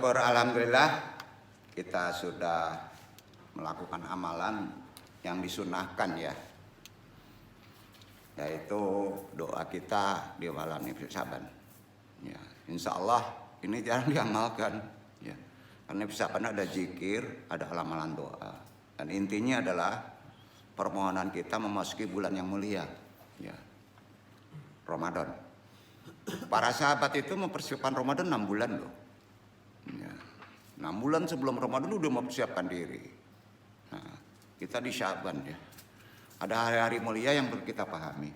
syukur alhamdulillah kita sudah melakukan amalan yang disunahkan ya. Yaitu doa kita di malam Nisfu Syaban. Ya, insya Allah ini jarang diamalkan ya. Karena Nisfu Syaban ada zikir, ada amalan doa. Dan intinya adalah permohonan kita memasuki bulan yang mulia ya. Ramadan. Para sahabat itu mempersiapkan Ramadan 6 bulan loh. Ya. 6 bulan sebelum Ramadan udah mempersiapkan diri. Nah, kita di Syaban ya. Ada hari-hari mulia yang perlu kita pahami.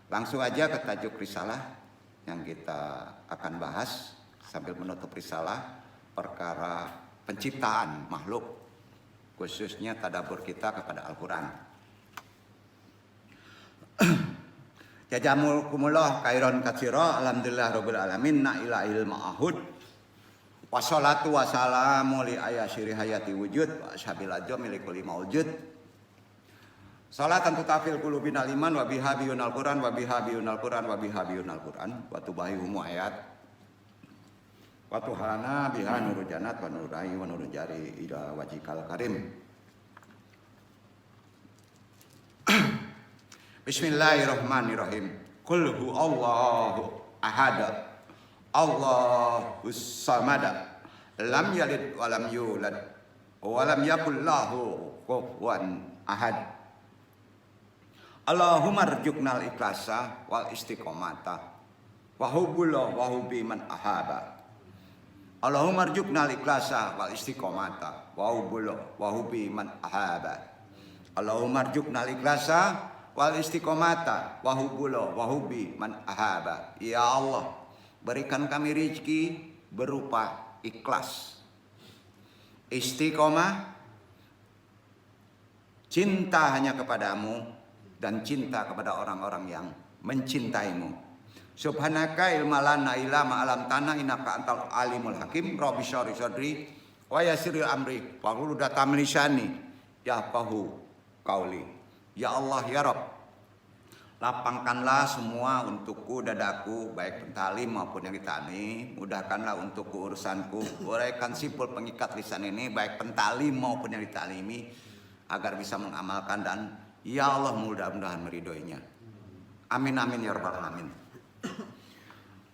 Langsung aja ke tajuk risalah yang kita akan bahas sambil menutup risalah perkara penciptaan makhluk, khususnya tadabbur kita kepada Al-Quran. Jazakumullah khairan katsira, alhamdulillah rabbil alamin, na ilahil ma'ahud. Wassalatu wassalamu li ayasyiri hayati wujud wa ashabil ajam li kulli maujud. Salatan tutafil qulubina liman wa biha biyunal Qur'an wa biha biyunal Qur'an wa biha biyunal Qur'an wa tubahihumu ayat. Wa tuhana biha nurul jannat wa nurai wa nurul jari ila wajhikal karim. Bismillahirrahmanirrahim. Qul huwallahu ahad. Allahus samad. Lam yalid wa lam yulad wa lam yakul lahu kufuwan ahad. Allahumma rzuqnal ikhlasa wal istiqomata wa hubbullah wa hubbi man ahaba. Allahumma rzuqnal ikhlasa wal istiqomata wa hubbullah wa hubbi man ahaba. Allahumma rzuqnal ikhlasa wal istiqomata wa hubbullah wa hubbi man ahaba. Ya Allah, berikan kami rezeki berupa ikhlas, istiqomah, cinta hanya kepadamu dan cinta kepada orang-orang yang mencintaimu. Subhanaka ilma lana illa ma 'allamtana innaka antal alimul hakim. Rabbi shrah sadri wa yassir amri wahlul 'uqdatam min lisani yafqahu qauli. Ya Allah ya Rabb, lapangkanlah semua untukku dadaku, baik pentalim maupun yang ditani. Mudahkanlah untukku urusanku, uraikan simpul pengikat lisan ini, baik pentalim maupun yang ditalimi, agar bisa mengamalkan dan ya Allah mudah-mudahan meridhoinya. Amin amin ya rabbal alamin.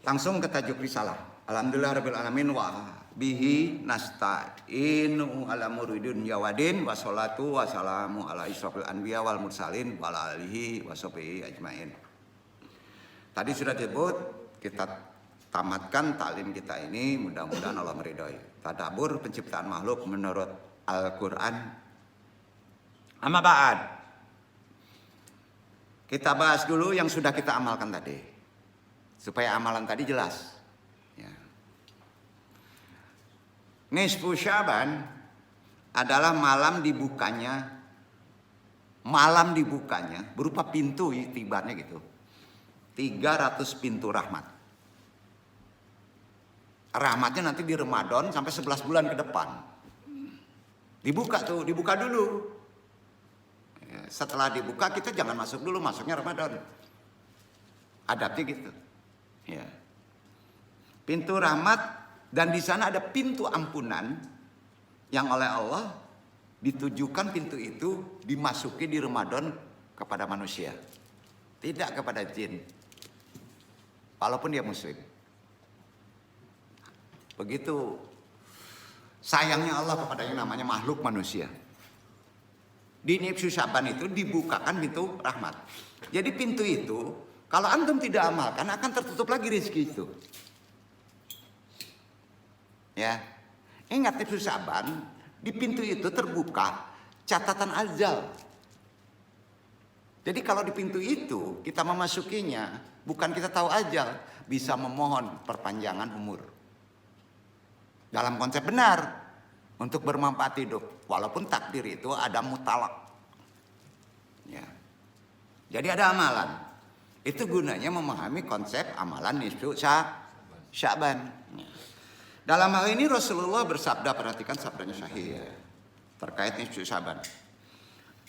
Langsung ke tajuk risalah. Alhamdulillah rabbil alamin wa bihi nasta'inu ala muridun yawadin wa salatu wa salamu ala israfil anbiya wal mursalin wa ala alihi wa sahbihi ajmain. Tadi sudah disebut, kita tamatkan taklim kita ini, mudah-mudahan Allah meridhoi. Tadabbur penciptaan makhluk menurut Al-Qur'an. Amma ba'd. Kita bahas dulu yang sudah kita amalkan tadi, supaya amalan tadi jelas. Ya. Nisfu Syaban adalah malam dibukanya berupa pintu itibarnya gitu. 300 pintu rahmat. Rahmatnya nanti di Ramadan sampai 11 bulan ke depan. Dibuka dulu. Setelah dibuka kita jangan masuk dulu, masuknya Ramadan. Adabnya gitu. Ya. Pintu rahmat, dan di sana ada pintu ampunan yang oleh Allah ditujukan pintu itu dimasuki di Ramadan kepada manusia, tidak kepada jin. Walaupun dia muslim. Begitu sayangnya Allah kepada yang namanya makhluk manusia. Di Nisfu Syaban itu dibukakan pintu rahmat. Jadi pintu itu kalau antum tidak amalkan akan tertutup lagi rezeki itu. Ya. Ingat Nisfu Syaban, di pintu itu terbuka catatan ajal. Jadi kalau di pintu itu kita memasukinya, bukan kita tahu ajal, bisa memohon perpanjangan umur. Dalam konsep benar untuk bermanfaat hidup. Walaupun takdir itu ada mutalak. Ya. Jadi ada amalan. Itu gunanya memahami konsep amalan Nisfu Syaban. Ya. Dalam hal ini Rasulullah bersabda, perhatikan sabdanya sahih ya, terkait Nisfu Syaban.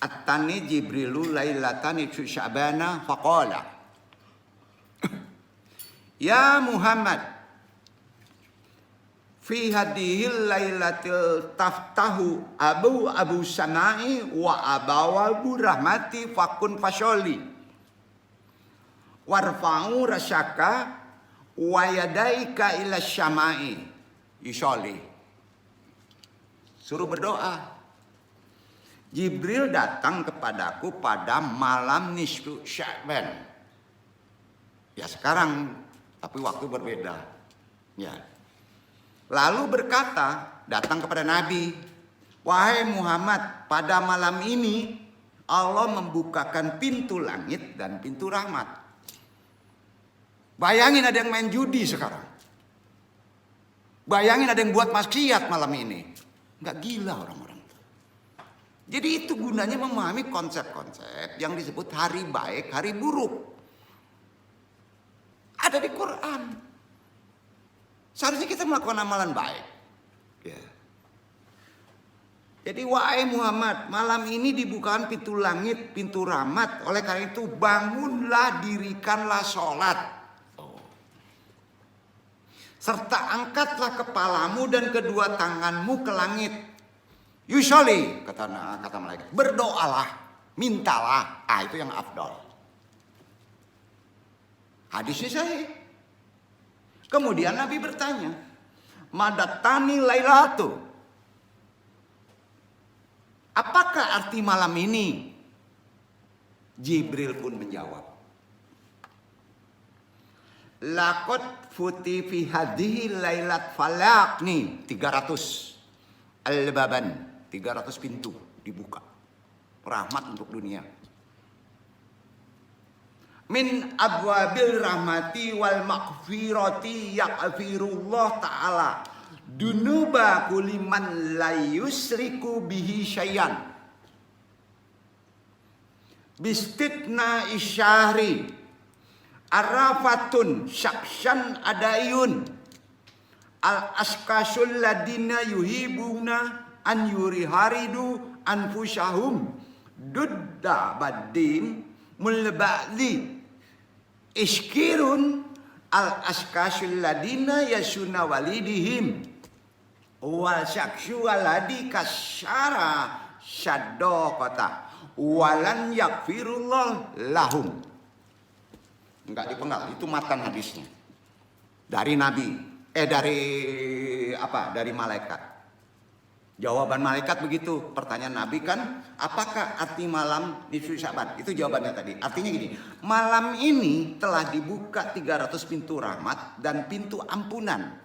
At-tani Jibrilu lailatan Nisfu Syabana faqala. Ya Muhammad, fi hadhil lailatil taftahu abu samai wa abawabu rahmati fakun fasyoli warfa'u rasyaka wa yadaika ila syamai yusoli. Suruh berdoa. Jibril datang kepadaku pada malam nisfu Sya'ban. Ya sekarang, tapi waktu berbeda. Ya. Lalu berkata, datang kepada Nabi, wahai Muhammad, pada malam ini Allah membukakan pintu langit dan pintu rahmat. Bayangin ada yang main judi sekarang. Bayangin ada yang buat maksiat malam ini. Nggak gila orang-orang. Jadi itu gunanya memahami konsep-konsep yang disebut hari baik, hari buruk. Ada di Quran. Seharusnya kita melakukan amalan baik. Ya. Jadi wahai Muhammad, malam ini dibukakan pintu langit, pintu rahmat. Oleh karena itu bangunlah, dirikanlah sholat. Serta angkatlah kepalamu dan kedua tanganmu ke langit. Yusoli, kata malaikat, berdoalah, mintalah. Itu yang afdal. Hadisnya sahih. Kemudian Nabi bertanya, madatani lailatu. Apakah arti malam ini? Jibril pun menjawab, laqad futi fi hadhihi lailat falaq. Nih 300 al-baban, 300 pintu dibuka. Rahmat untuk dunia. Min abwabil rahmati wal maghfirati yaghfirullah ta'ala dunuba kuliman la yusriku bihi syai'an. Bistitna isyahri arafatun syakshan adayun al-askasul ladina yuhibuna an yuriharidu anfusahum dudda baddin mulba'li iskirun al-askasul ladina yasuna walidihim wa syaksu waladi kasyara syadokota walan yakfirullah lahum. Enggak dipenggal, itu matan hadisnya dari Nabi, dari malaikat. Jawaban malaikat begitu. Pertanyaan Nabi kan, apakah arti malam nisfu Sya'ban? Itu jawabannya tadi. Artinya gini, malam ini telah dibuka 300 pintu rahmat dan pintu ampunan.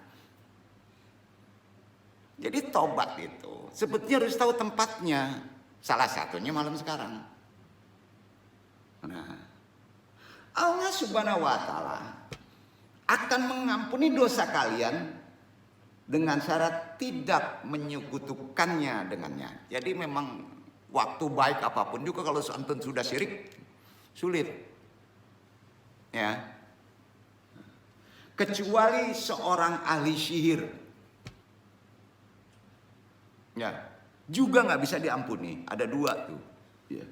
Jadi tobat itu sebetulnya harus tahu tempatnya. Salah satunya malam sekarang. Nah, Allah Subhanahu wa Ta'ala akan mengampuni dosa kalian dengan syarat tidak menyekutukannya dengannya. Jadi memang waktu baik apapun juga kalau seantun sudah syirik sulit. Ya. Kecuali seorang ahli sihir. Ya, juga nggak bisa diampuni. Ada 2 tuh. Ya.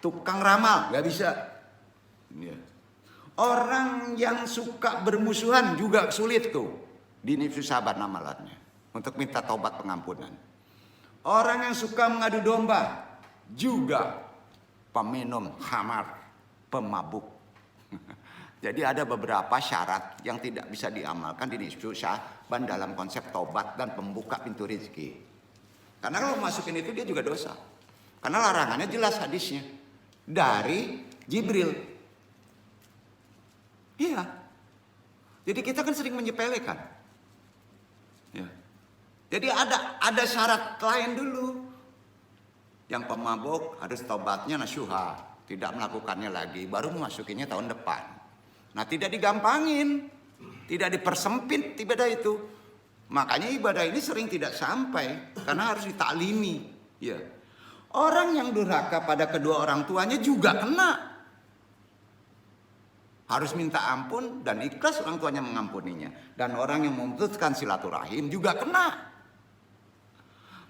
Tukang ramal nggak bisa. Ya. Orang yang suka bermusuhan juga sulit tuh. Di nifsu sabar amalannya untuk minta taubat pengampunan. Orang yang suka mengadu domba juga peminum khamar, pemabuk. Jadi ada beberapa syarat yang tidak bisa diamalkan di nifsu sabar dalam konsep taubat dan pembuka pintu rezeki. Karena kalau masukin itu dia juga dosa. Karena larangannya jelas hadisnya dari Jibril. Iya. Jadi kita kan sering menyepelekan. Ya. Jadi ada syarat lain dulu. Yang pemabuk harus taubatnya nasuha, tidak melakukannya lagi, baru memasukinya tahun depan. Nah, tidak digampangin, tidak dipersempit ibadah itu. Makanya ibadah ini sering tidak sampai karena harus ditaklimi. Ya. Orang yang durhaka pada kedua orang tuanya juga kena. Harus minta ampun dan ikhlas orang tuanya mengampuninya. Dan orang yang memutuskan silaturahim juga kena.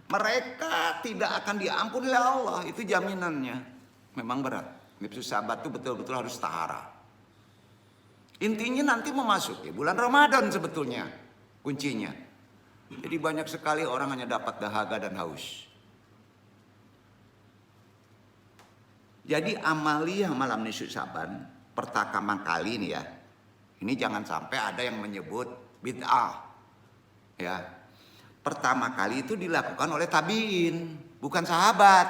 Mereka tidak akan diampuni oleh Allah. Itu jaminannya. Memang berat. Nifsu sabat itu betul-betul harus tahara. Intinya nanti memasuki bulan Ramadan sebetulnya. Kuncinya. Jadi banyak sekali orang hanya dapat dahaga dan haus. Jadi amaliyah malam nisfu Syaban pertama kali nih ya. Ini jangan sampai ada yang menyebut bid'ah. Ya. Pertama kali itu dilakukan oleh tabi'in, bukan sahabat.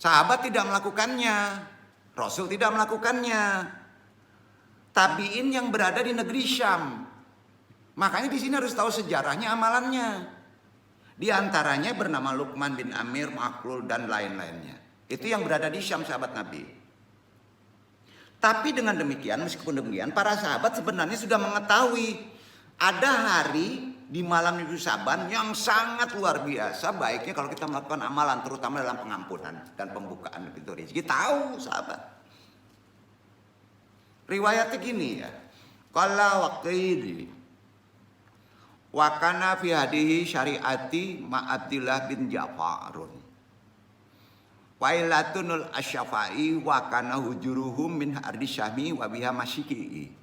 Sahabat tidak melakukannya, Rasul tidak melakukannya. Tabi'in yang berada di negeri Syam. Makanya di sini harus tahu sejarahnya amalannya. Di antaranya bernama Luqman bin Amir, Maklul dan lain-lainnya. Itu yang berada di Syam, sahabat Nabi. Tapi dengan demikian, meskipun demikian, para sahabat sebenarnya sudah mengetahui ada hari di malam nisfu Syaban yang sangat luar biasa baiknya kalau kita melakukan amalan, terutama dalam pengampunan dan pembukaan pintu rezeki. Tahu sahabat. Riwayatnya gini ya. Qala waqidi wa kana fi hadihi syariati ma Abdullah bin Ja'farun. Wailatunul asyafai wa kana hujuruhum min ardi syami wa biha masyiki.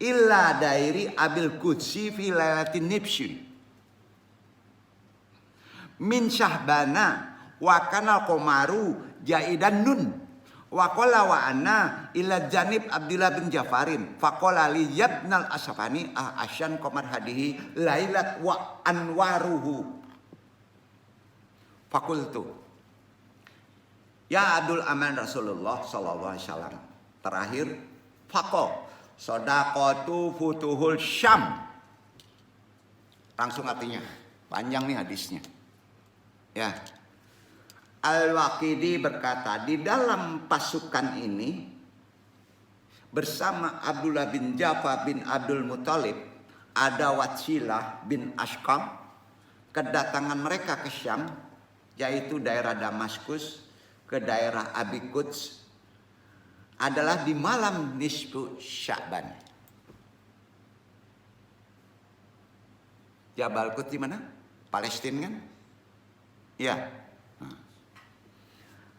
Illa dairi abil qudsi fi lailatin nibshi. Min syahbana wa kana qomaru jaidan nun. Wa qala wa anna ila janib Abdullah bin Jafarin faqala li yabnal asfani asyan qamar hadihi lailat wa anwaruhu fakultu ya Abdul Aman Rasulullah sallallahu alaihi wasallam. Terakhir faqo sadaqatu futuhul Syam. Langsung artinya panjang nih hadisnya ya. Al-Waqidi berkata, di dalam pasukan ini bersama Abdullah bin Ja'far bin Abdul Muthalib ada Watsilah bin Ashqam. Kedatangan mereka ke Syam, yaitu daerah Damaskus, ke daerah Abi Quds, adalah di malam nisfu Sya'ban. Jabal Quds di mana? Palestina kan? Ya.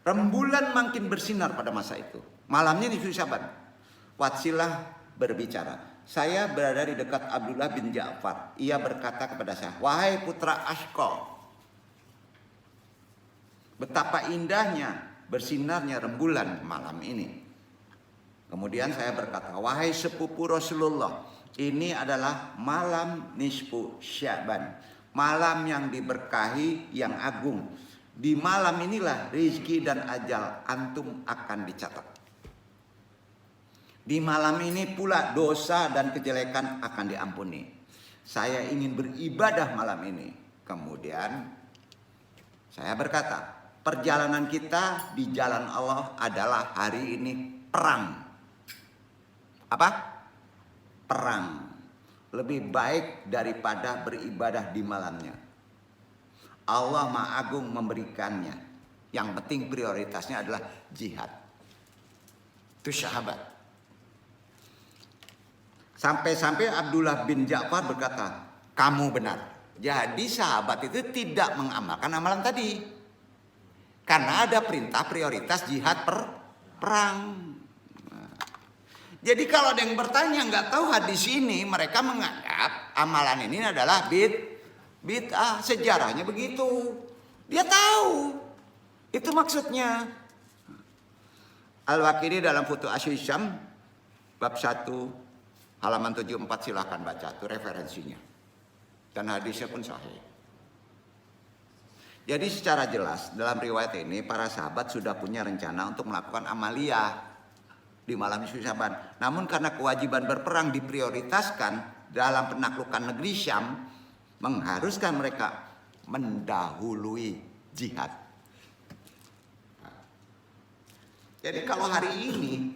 Rembulan makin bersinar pada masa itu. Malamnya nisfu Sya'ban. Watsilah berbicara. Saya berada di dekat Abdullah bin Ja'far. Ia berkata kepada saya, wahai putra Ashqa, betapa indahnya bersinarnya rembulan malam ini. Kemudian saya berkata, wahai sepupu Rasulullah, ini adalah malam nisfu Sya'ban. Malam yang diberkahi, yang agung. Di malam inilah rezeki dan ajal antum akan dicatat. Di malam ini pula dosa dan kejelekan akan diampuni. Saya ingin beribadah malam ini. Kemudian saya berkata, perjalanan kita di jalan Allah adalah hari ini perang. Apa? Perang. Lebih baik daripada beribadah di malamnya. Allah Maha Agung memberikannya. Yang penting prioritasnya adalah jihad. Itu sahabat. Sampai-sampai Abdullah bin Ja'far berkata, kamu benar. Jadi sahabat itu tidak mengamalkan amalan tadi. Karena ada perintah prioritas jihad perang. Jadi kalau ada yang bertanya nggak tahu hadis ini, mereka menganggap amalan ini adalah bid'ah, sejarahnya begitu. Dia tahu. Itu maksudnya. Al-Waqidi dalam Futuh Asy-Syam bab 1 halaman 74 silahkan baca, itu referensinya. Dan hadisnya pun sahih. Jadi secara jelas dalam riwayat ini para sahabat sudah punya rencana untuk melakukan amaliyah di malam nisfu Sya'ban. Namun karena kewajiban berperang diprioritaskan dalam penaklukan negeri Syam, mengharuskan mereka mendahului jihad. Jadi kalau hari ini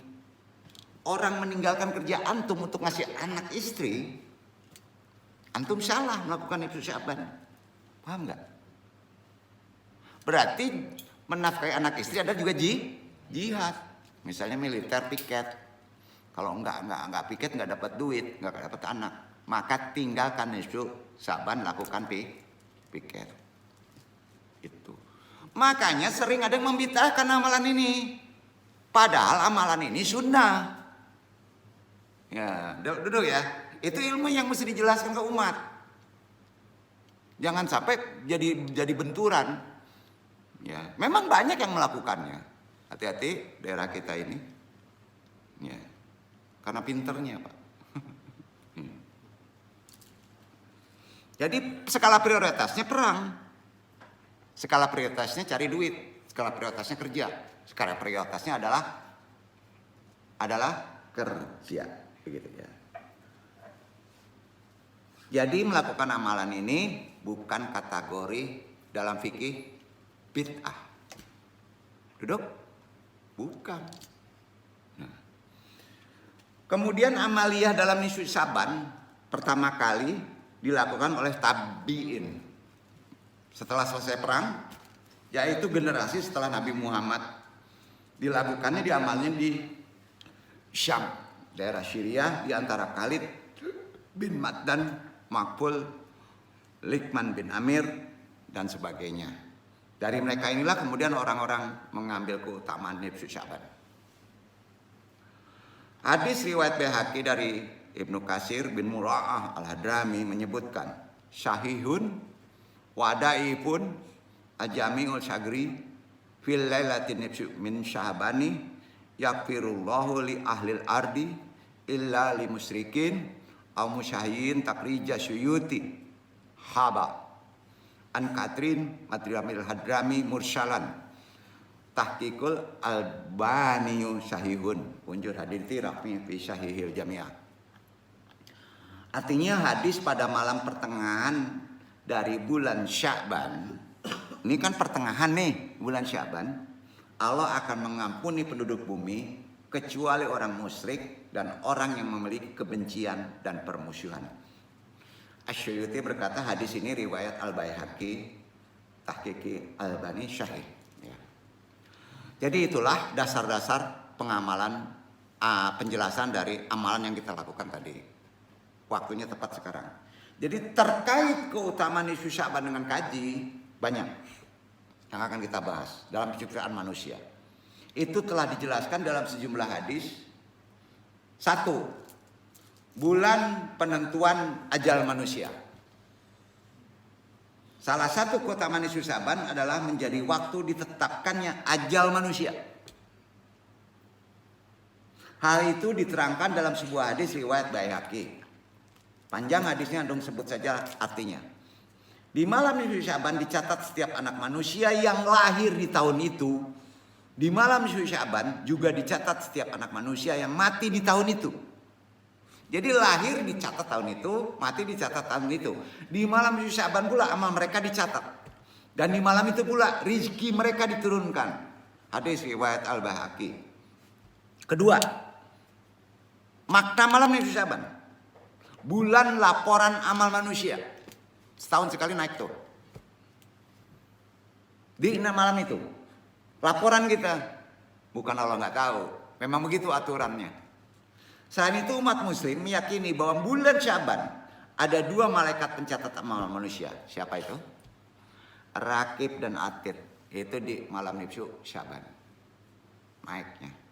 orang meninggalkan kerja antum untuk ngasih anak istri, antum salah melakukan nisfu Sya'ban. Paham nggak? Berarti menafkahi anak istri ada juga jihad. Misalnya militer piket. Kalau enggak piket nggak dapat duit, nggak dapat anak. Maka tinggalkan nisfu Sya'ban, lakukan piket. Itu. Makanya sering ada yang membid'ahkan amalan ini. Padahal amalan ini sunnah. Ya, duduk ya. Itu ilmu yang mesti dijelaskan ke umat. Jangan sampai jadi benturan. Ya, memang banyak yang melakukannya. Hati-hati daerah kita ini. Ya. Karena pinternya, Pak. Jadi skala prioritasnya perang. Skala prioritasnya cari duit. Skala prioritasnya kerja. Skala prioritasnya adalah kerja. Begitu ya. Jadi melakukan amalan ini bukan kategori dalam fikih bid'ah. Duduk? Bukan. Nah. Kemudian amaliyah dalam nisfu Syaban pertama kali dilakukan oleh tabi'in setelah selesai perang, yaitu generasi setelah Nabi Muhammad. Dilakukannya diamalnya di Syam, daerah Syria, di antara Khalid bin Maddan, Makbul, Likman bin Amir, dan sebagainya. Dari mereka inilah kemudian orang-orang mengambil keutamaan nisfu Syaban. Hadis riwayat Baihaqi dari Ibnu Katsir bin Mura'ah al-Hadrami menyebutkan syahihun wadaifun ajami'ul syagri fil lailatin min syahbani yakfirullahu li ahlil ardi illa li musyrikin aw musyahyin takrija syuyuti haba an Katrin Madramil Hadrami mursalan tahqiqul albaniyu syahihun unjur hadir tirafmi fi syahihil jami'ah. Artinya hadis pada malam pertengahan dari bulan Sya'ban. Ini kan pertengahan nih bulan Sya'ban. Allah akan mengampuni penduduk bumi kecuali orang musyrik dan orang yang memiliki kebencian dan permusuhan. Asy-Syuyuti berkata hadis ini riwayat Al-Baihaqi, tahqiqi Albani sahih. Ya. Jadi itulah dasar-dasar pengamalan, penjelasan dari amalan yang kita lakukan tadi. Waktunya tepat sekarang. Jadi terkait keutamaan nisfu Sya'ban dengan kaji banyak yang akan kita bahas dalam penciptaan manusia. Itu telah dijelaskan dalam sejumlah hadis. 1. Bulan penentuan ajal manusia. Salah satu keutamaan nisfu Sya'ban adalah menjadi waktu ditetapkannya ajal manusia. Hal itu diterangkan dalam sebuah hadis riwayat Baihaqi. Panjang hadisnya, dong sebut saja artinya. Di malam nisfu Sya'ban dicatat setiap anak manusia yang lahir di tahun itu. Di malam nisfu Sya'ban juga dicatat setiap anak manusia yang mati di tahun itu. Jadi lahir dicatat tahun itu, mati dicatat tahun itu. Di malam nisfu Sya'ban pula amal mereka dicatat. Dan di malam itu pula rizki mereka diturunkan. Hadis riwayat Al-Baihaqi. Kedua, makna malam nisfu Sya'ban. Bulan laporan amal manusia. Setahun sekali naik tuh. Di malam itu. Laporan kita. Bukan Allah nggak tahu. Memang begitu aturannya. Selain itu umat muslim meyakini bahwa bulan Sya'ban ada 2 malaikat pencatat amal manusia. Siapa itu? Rakib dan Atid. Itu di malam nisfu Sya'ban. Naiknya.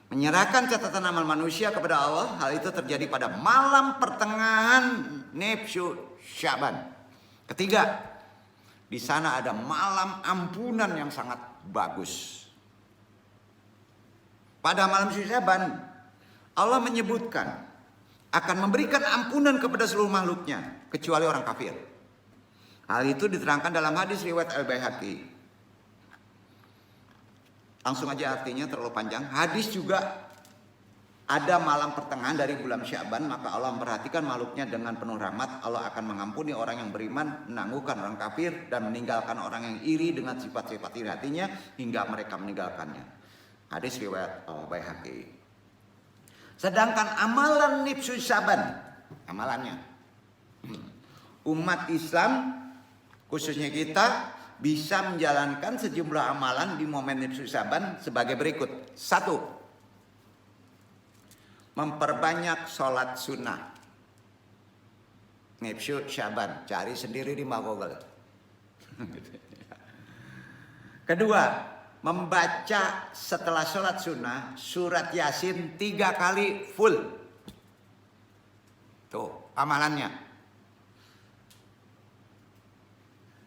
Menyerahkan catatan amal manusia kepada Allah. Hal itu terjadi pada malam pertengahan nisfu Sya'ban. Ketiga, di sana ada malam ampunan yang sangat bagus. Pada malam nisfu Sya'ban, Allah menyebutkan akan memberikan ampunan kepada seluruh makhluknya kecuali orang kafir. Hal itu diterangkan dalam hadis riwayat Al-Baihaqi. Langsung aja artinya terlalu panjang. Hadis juga ada malam pertengahan dari bulan Sya'ban, maka Allah memperhatikan makhluknya dengan penuh rahmat. Allah akan mengampuni orang yang beriman, menangguhkan orang kafir, dan meninggalkan orang yang iri dengan sifat-sifat iri hatinya hingga mereka meninggalkannya. Hadis riwayat Al-Baihaqi. Sedangkan amalan nisfu Sya'ban, amalannya umat Islam khususnya kita bisa menjalankan sejumlah amalan di momen nisfu Sya'ban sebagai berikut. 1. Memperbanyak sholat sunnah. Nisfu Sya'ban, cari sendiri di Google. Kedua, membaca setelah sholat sunnah surat Yasin 3 kali full. amalannya.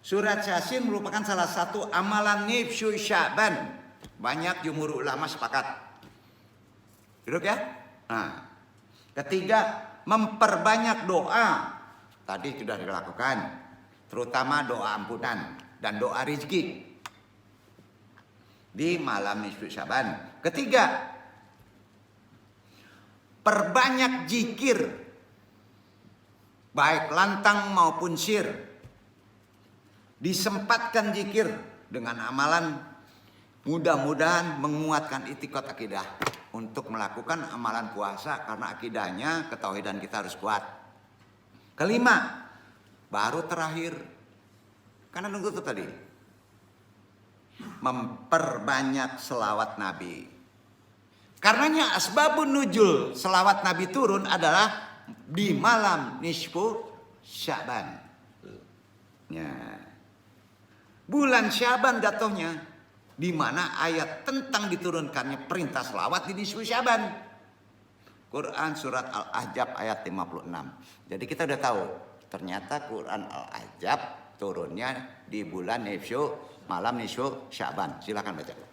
Surat Yasin merupakan salah satu amalan nifsu Sya'ban. Banyak jumhur ulama sepakat. Duduk ya. Nah, ketiga, memperbanyak doa. Tadi sudah dilakukan, terutama doa ampunan dan doa rezeki di malam nisfu Syaban. Ketiga, perbanyak zikir, baik lantang maupun sir. Disempatkan zikir dengan amalan, mudah-mudahan menguatkan itikad akidah untuk melakukan amalan puasa, karena akidahnya, ketauhidan kita harus kuat. Kelima, baru terakhir, karena nunggu itu tadi, memperbanyak selawat Nabi. Karenanya asbabun nuzul selawat Nabi turun adalah di malam nisfu Sya'ban. Ya. Bulan Sya'ban jatuhnya, di mana ayat tentang diturunkannya perintah selawat di nisfu Sya'ban. Quran surat Al-Ahzab ayat 56. Jadi kita udah tahu, ternyata Quran Al-Ahzab turunnya di bulan nisfu, malam nisfu Sya'ban. Silakan baca.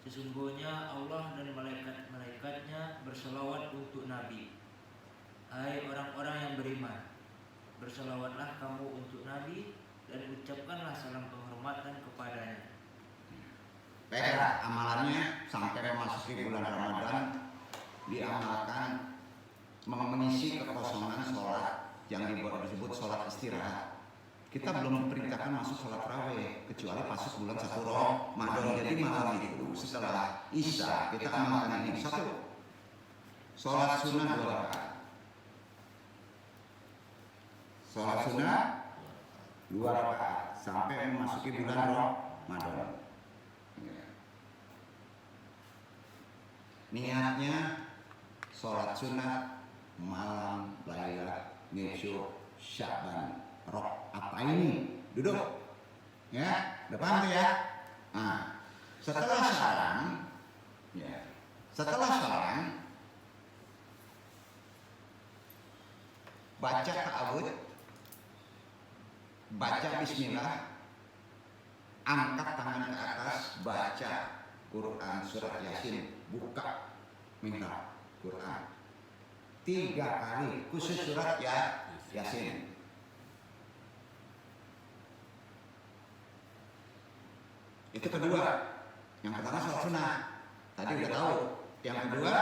Sesungguhnya Allah dan malaikat-malaikatnya berselawat untuk Nabi. Hai orang-orang yang beriman, berselawatlah kamu untuk Nabi dan ucapkanlah salam penghormatan kepadanya. Baiklah, amalannya sampai memasuki bulan Ramadan diamalkan mengisi kekosongan sholat yang disebut sholat istirahat. Kita belum perintahkan masuk sholat raweh kecuali masuk bulan 1 Ramadan. Jadi malam itu setelah Isya kita amalkan ini. 1, sholat sunnah 2 rakaat. Sholat sunnah 2 rakaat sampai memasuki bulan Ramadan. Niatnya sholat sunat malam Lailatul nisfu Sya'ban. Rok apa ini? Duduk. Ya, udah paham ya? Nah, setelah salam, ya, setelah salam, baca ta'awud, baca bismillah, angkat tangan ke atas, baca Quran surat Yasin, buka minta Quran 3 kali khusus surat Yasin. Itu kedua. Yang pertama sholat sunnah, tadi udah tahu. Yang kedua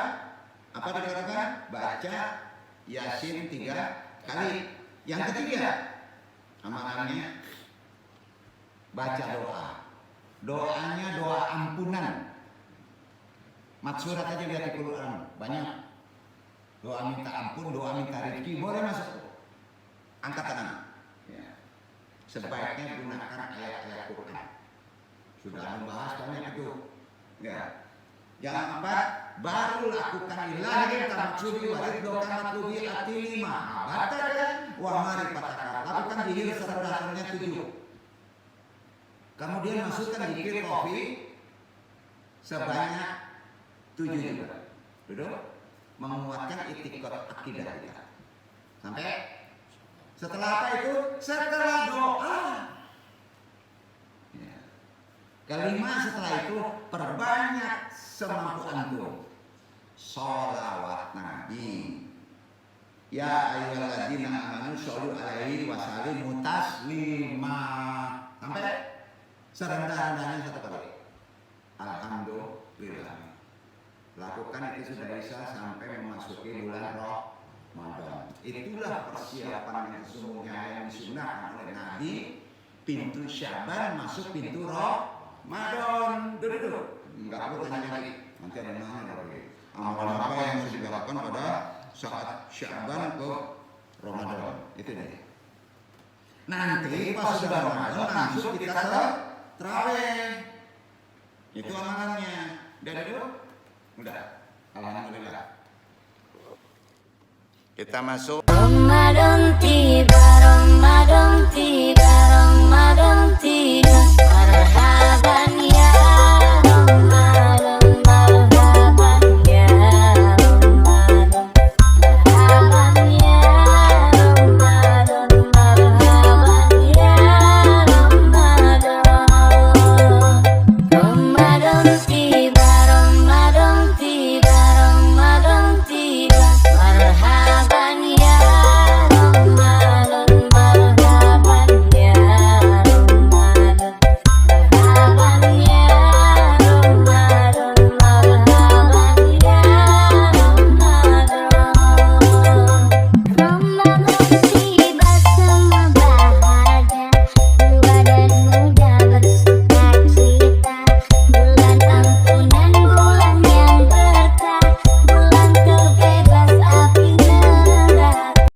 apa dikatakan? Baca Yasin 3 kali. Yang ketiga amalannya baca doa. Doanya doa ampunan. Matsurat aja lihat di Quran, banyak. Doa minta ampun, doa minta rezeki, boleh masuk. Angkat tangan. Ya. Sebaiknya gunakan ayat-ayat Quran. Sudah membahas banyak itu. Ya. Yang keempat, baru lakukan ilahi tamaksudi warid dokamat lubi ati 5. Batakan wa marifatakan. Lakukan zikir serendah-rendahnya 7. Kemudian masukkan zikir kopi sebanyak 7 juga. Duduk. Menguatkan itikad akidah kita. Sampai setelah apa itu? Setelah doa. Ya. Kelima, setelah itu perbanyak semampu antum sholawat Nabi. Ya ayyuhalladzina amanu shollu alaihi wa sallimu taslima. Sampai serendah-rendahnya 1 kali. Alhamdulillah. Lakukan itu sudah bisa sampai memasuki bulan Ramadan. Itulah persiapan yang sesungguhnya yang disunahkan oleh Nabi. Pintu Syaban masuk pintu Ramadan. Duduk. Enggak perlu tanya lagi. Nanti ada nanya lagi. Amalan apa yang harus dilakukan pada saat Syaban ke Ramadan? Itu dia. Nanti pas sudah Ramadan langsung kita terawih. Itu amalannya. Dan itu udah. Alhamdulillah. Kita masuk Ramadan tiba, Ramadan tiba, Ramadan tiba.